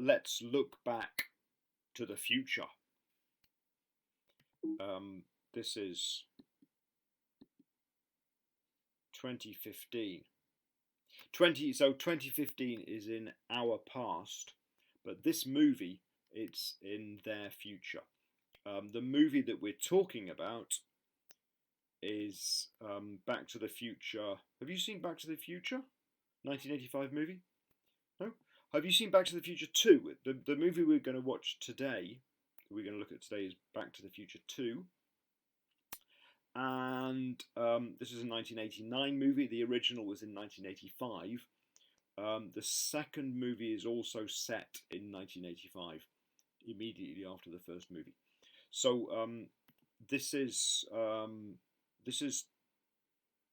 let's look back to the future. This is 2015. 2015 is in our past, but this movie, it's in their future. The movie that we're talking about is Back to the Future. Have you seen Back to the Future? 1985 movie? No? Have you seen Back to the Future 2? The movie we're going to watch today, we're going to look at today, is Back to the Future 2. And this is a 1989 movie. The original was in 1985. The second movie is also set in 1985, immediately after the first movie. So this is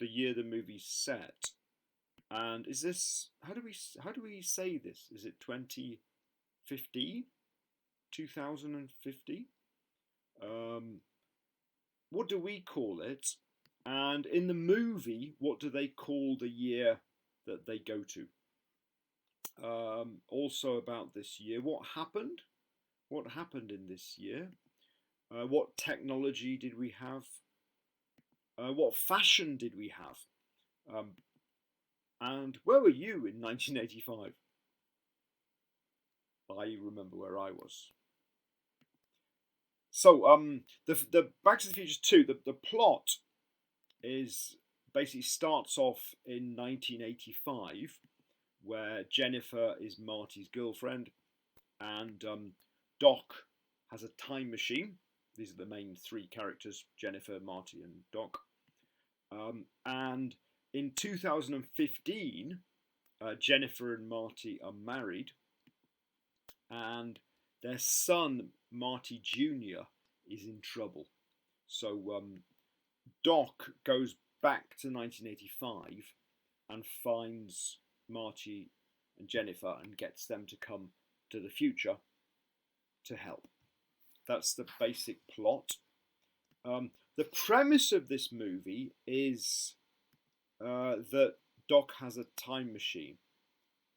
the year the movie's set. And is this, how do we say this? Is it 2015? 2050? What do we call it? And in the movie, what do they call the year that they go to? Also about this year, what happened? What happened in this year? What technology did we have? What fashion did we have? And where were you in 1985? I remember where I was. So the Back to the Future 2, the plot is basically starts off in 1985, where Jennifer is Marty's girlfriend, and Doc has a time machine. These are the main three characters: Jennifer, Marty, and Doc. And in 2015, Jennifer and Marty are married, and their son, Marty Jr., is in trouble. So Doc goes back to 1985 and finds Marty and Jennifer and gets them to come to the future to help. That's the basic plot. The premise of this movie is that Doc has a time machine,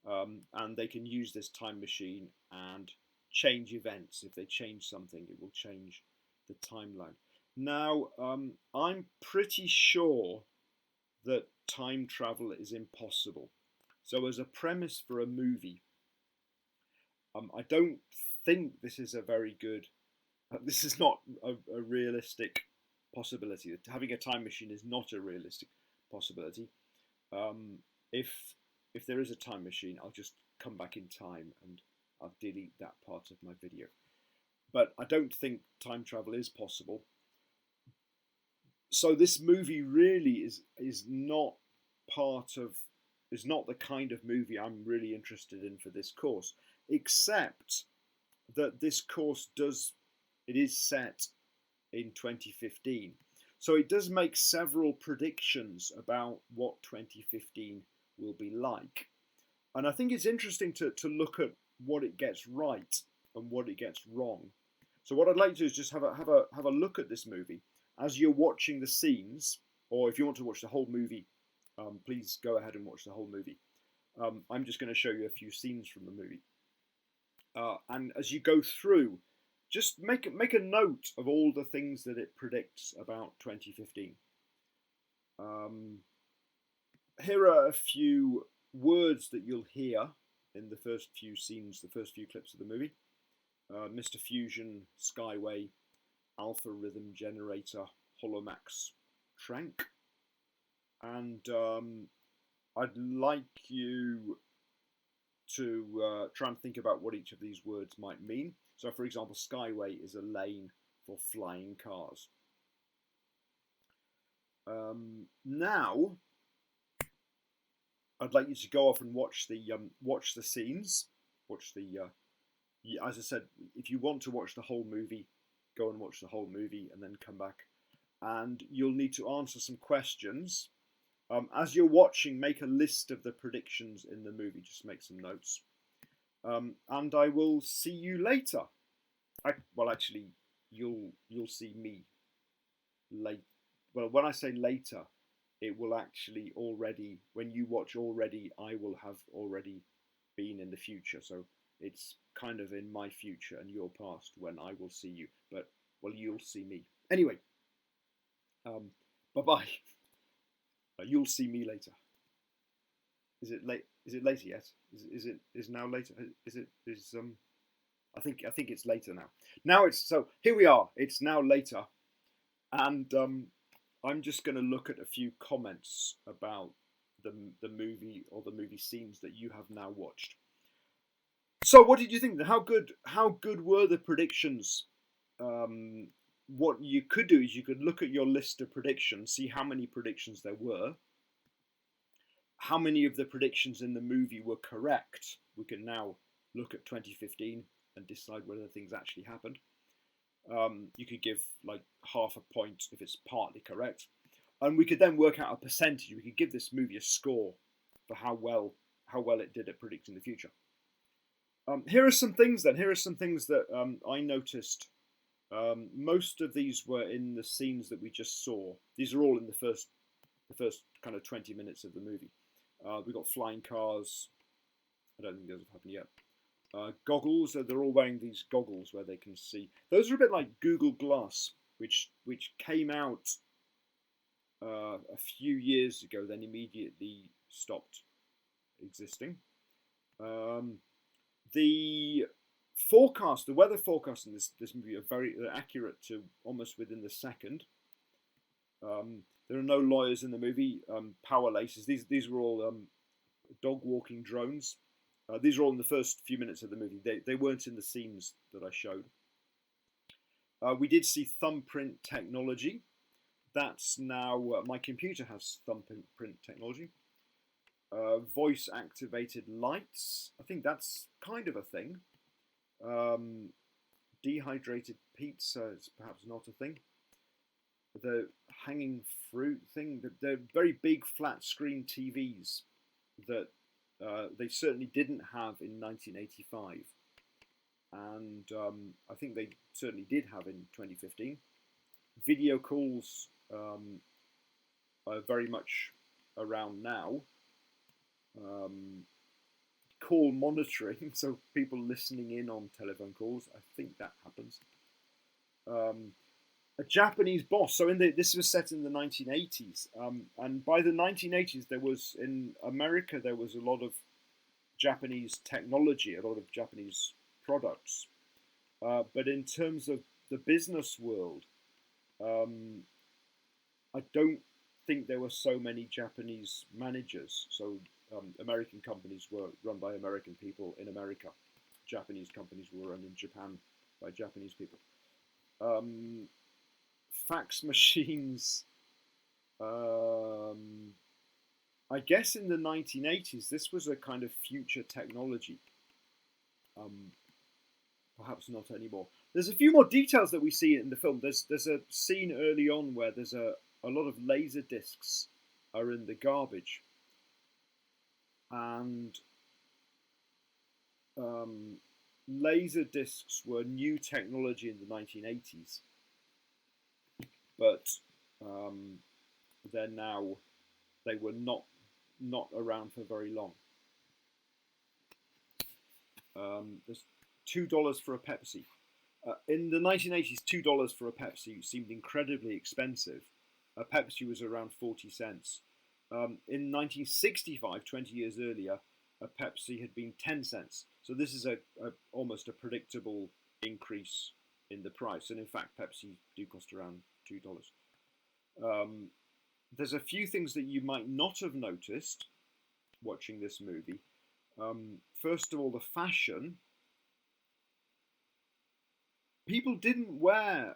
and they can use this time machine and change events. If they change something, it will change the timeline. Now, I'm pretty sure that time travel is impossible. So as a premise for a movie, I don't think this is a very good, this is not a realistic possibility. Having a time machine is not a realistic possibility. If there is a time machine, I'll just come back in time and I'll delete that part of my video. But I don't think time travel is possible. So this movie really is not the kind of movie I'm really interested in for this course, except that this course is set in 2015. So it does make several predictions about what 2015 will be like. And I think it's interesting to look at what it gets right and what it gets wrong. So what I'd like to do is just have a look at this movie as you're watching the scenes, or if you want to watch the whole movie, please go ahead and watch the whole movie. I'm just going to show you a few scenes from the movie. And as you go through, just make a note of all the things that it predicts about 2015. Here are a few words that you'll hear in the first few scenes, the first few clips of the movie. Mr. Fusion, Skyway, Alpha Rhythm Generator, Holomax, Trank. And I'd like you to try and think about what each of these words might mean. So, for example, Skyway is a lane for flying cars. Now, I'd like you to go off and watch the scenes. As I said, if you want to watch the whole movie, go and watch the whole movie and then come back. And you'll need to answer some questions. As you're watching, make a list of the predictions in the movie. Just make some notes. And I will see you later. Actually, you'll see me late. Well, when I say later, it will actually already, when you watch already, I will have already been in the future. So It's kind of in my future and your past when I will see you. But, well, you'll see me. Anyway, bye-bye. You'll see me later. Is it late? Is it later yet? Is now later? I think it's later now. Now it's so here we are. It's now later, and I'm just going to look at a few comments about the movie or the movie scenes that you have now watched. So, what did you think? How good were the predictions? What you could do is you could look at your list of predictions, see how many predictions there were, how many of the predictions in the movie were correct. We can now look at 2015 and decide whether things actually happened. You could give like half a point if it's partly correct, and we could then work out a percentage. We could give this movie a score for how well it did at predicting the future. Here are some things then. Here are some things that I noticed. Most of these were in the scenes that we just saw. These are all in the first kind of 20 minutes of the movie. We got flying cars. I don't think those have happened yet. Goggles. They're all wearing these goggles where they can see. Those are a bit like Google Glass, which came out a few years ago, then immediately stopped existing. The forecast, the weather forecast in this movie are very accurate to almost within the second. There are no lawyers in the movie. Power laces. These were all dog walking drones. These are all in the first few minutes of the movie. They weren't in the scenes that I showed. We did see thumbprint technology. That's now my computer has thumbprint technology. Voice activated lights. I think that's kind of a thing. Dehydrated pizza is perhaps not a thing. The hanging fruit thing. They're very big flat screen TVs that they certainly didn't have in 1985, and I think they certainly did have in 2015. Video calls are very much around now. Call monitoring, so people listening in on telephone calls. I think that happens. A Japanese boss. So this was set in the 1980s, and by the 1980s, in America there was a lot of Japanese technology, a lot of Japanese products. But in terms of the business world, I don't think there were so many Japanese managers. So American companies were run by American people in America. Japanese companies were run in Japan by Japanese people. Fax machines. I guess in the 1980s, this was a kind of future technology. Perhaps not anymore. There's a few more details that we see in the film. There's a scene early on where there's a lot of laser discs are in the garbage. And laser discs were new technology in the 1980s. But they were not around for very long. There's $2 for a Pepsi. In the 1980s, $2 for a Pepsi seemed incredibly expensive. A Pepsi was around 40 cents. In 1965, 20 years earlier, a Pepsi had been 10 cents. So this is almost a predictable increase in the price. And in fact, Pepsi do cost around $2. There's a few things that you might not have noticed watching this movie. First of all, the fashion. People didn't wear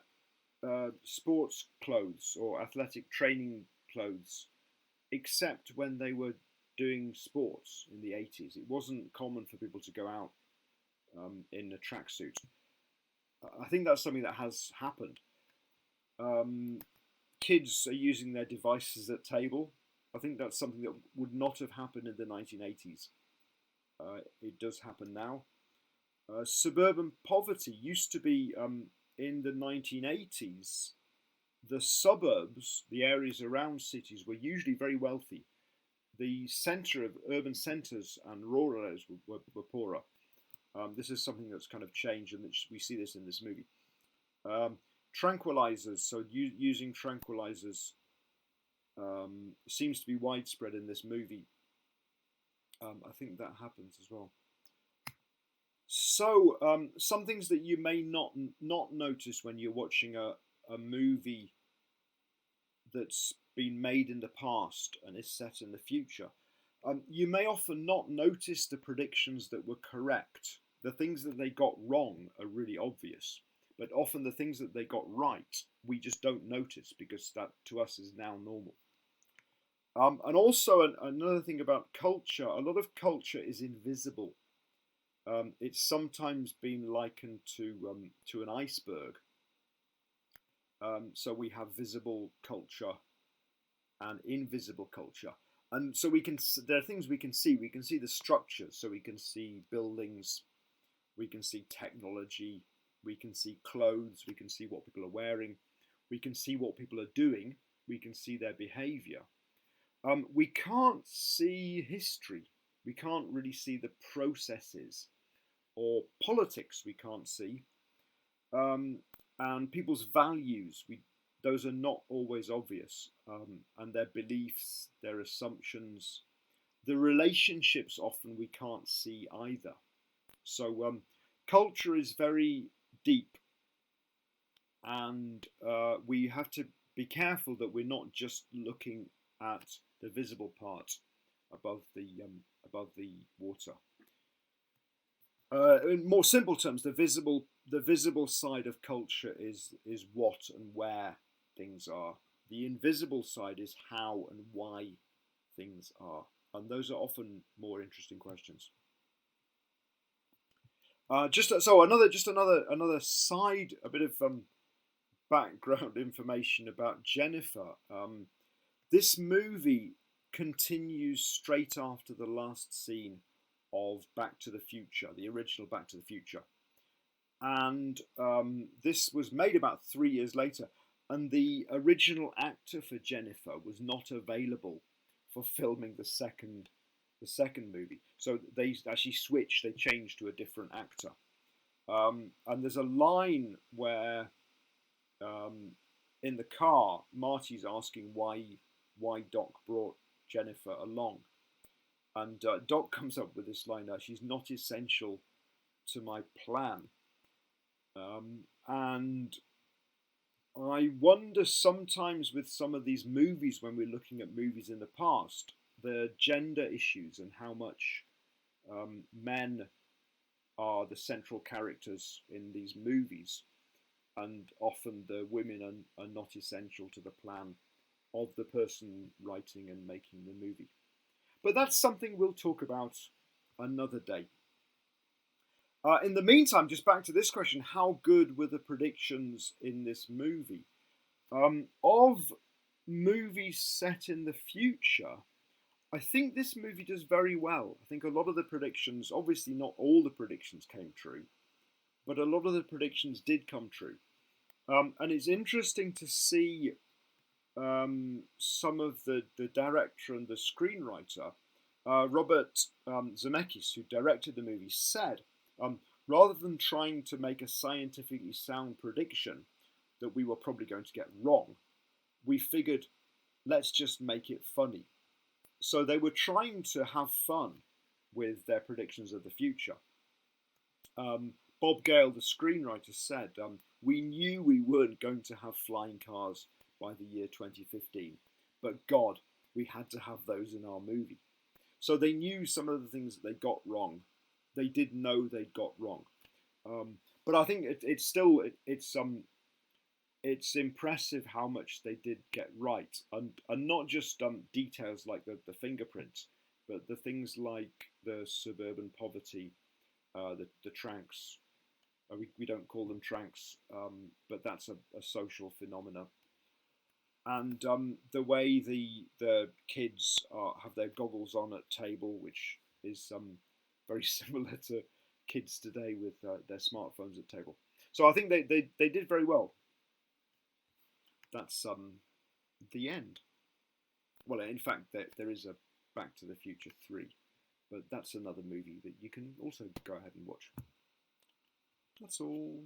sports clothes or athletic training clothes except when they were doing sports in the 80s. It wasn't common for people to go out in a tracksuit. I think that's something that has happened. Kids are using their devices at table. I think that's something that would not have happened in the 1980s. It does happen now. Suburban poverty used to be in the 1980s. The suburbs, the areas around cities, were usually very wealthy. The centre of urban centres and rural areas were poorer. This is something that's kind of changed, and we see this in this movie. Tranquilizers, so using tranquilizers seems to be widespread in this movie. I think that happens as well. So some things that you may not notice when you're watching a movie that's been made in the past and is set in the future. You may often not notice the predictions that were correct. The things that they got wrong are really obvious, but often the things that they got right, we just don't notice because that to us is now normal. And also another thing about culture, a lot of culture is invisible. It's sometimes been likened to an iceberg. So we have visible culture and invisible culture, and so there are things we can see. We can see the structures, so we can see buildings, we can see technology, we can see clothes, we can see what people are wearing, we can see what people are doing, we can see their behavior. We can't see history. We can't really see the processes or politics. We can't see, and people's values. Those are not always obvious, and their beliefs, their assumptions, the relationships often we can't see either. So culture is very deep, and we have to be careful that we're not just looking at the visible part above the water. In more simple terms, the visible side of culture is what and where things are. The invisible side is how and why things are, and those are often more interesting questions. Another side, a bit of background information about Jennifer. This movie continues straight after the last scene of Back to the Future, the original Back to the Future, and this was made about 3 years later. And the original actor for Jennifer was not available for filming the second movie, so they actually switched. They changed to a different actor. And there's a line where in the car, Marty's asking why Doc brought Jennifer along, and Doc comes up with this line: "She's not essential to my plan," and I wonder sometimes with some of these movies, when we're looking at movies in the past, the gender issues and how much men are the central characters in these movies, and often the women are not essential to the plan of the person writing and making the movie. But that's something we'll talk about another day. In the meantime, just back to this question: how good were the predictions in this movie? Of movies set in the future, I think this movie does very well. I think a lot of the predictions, obviously not all the predictions came true, but a lot of the predictions did come true. And it's interesting to see some of the director and the screenwriter, Robert Zemeckis, who directed the movie, said, rather than trying to make a scientifically sound prediction that we were probably going to get wrong, we figured, let's just make it funny. So they were trying to have fun with their predictions of the future. Bob Gale, the screenwriter, said, we knew we weren't going to have flying cars by the year 2015, but God, we had to have those in our movie. So they knew some of the things that they got wrong. They did know they'd got wrong. But I think it's impressive how much they did get right, and not just details like the fingerprints, but the things like the suburban poverty, the tranks. We don't call them tranks, but that's a social phenomena. And the way the kids have their goggles on at table, which is very similar to kids today with their smartphones at table. So I think they did very well. That's the end. Well, in fact, there is a Back to the Future 3, But that's another movie that you can also go ahead and watch. That's all.